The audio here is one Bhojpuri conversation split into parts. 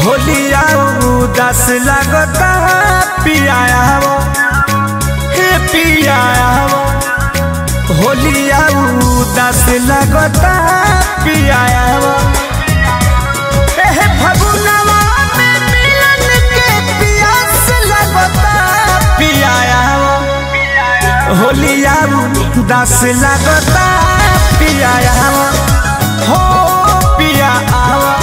होलिया उदास लगता पियाया वो हे पियाया वो होलिया उदास लगता पियाया वो हे फगुनवा में मिलन के प्यास लगता पियाया वो होलिया उदास लगता पियाया वो हो पिया आवा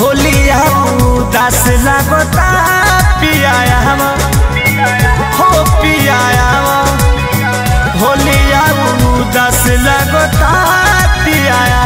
होलिया उदास लगता पियाया हो पियाया होलिया उदास लगता पियाया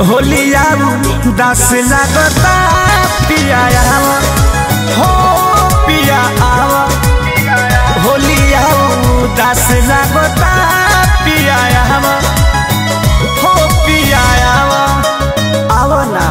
होलिया उदास लगता पियाया हो पिया आवा होलिया उदास लगता पियाया हो पियाया आवा ना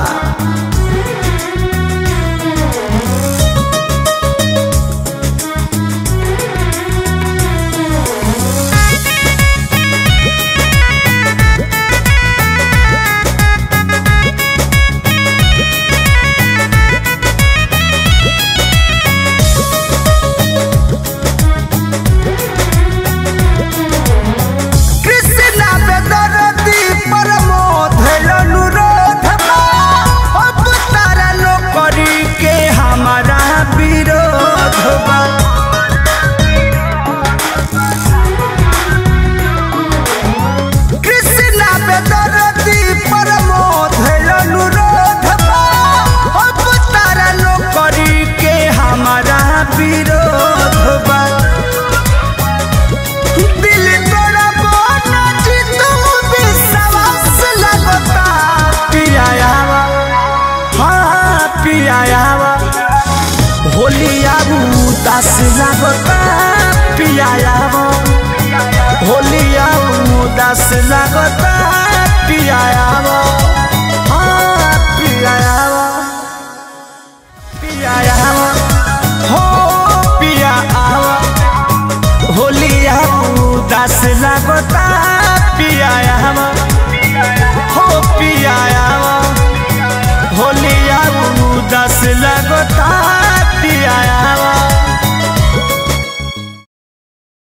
होलिया उदास लगता पियाया होलिया उदास लगता पियाया पियाया पियाया हो पिया होलिया उदास लगता पियाया हो पियाया होलिया उदास लगता पियाया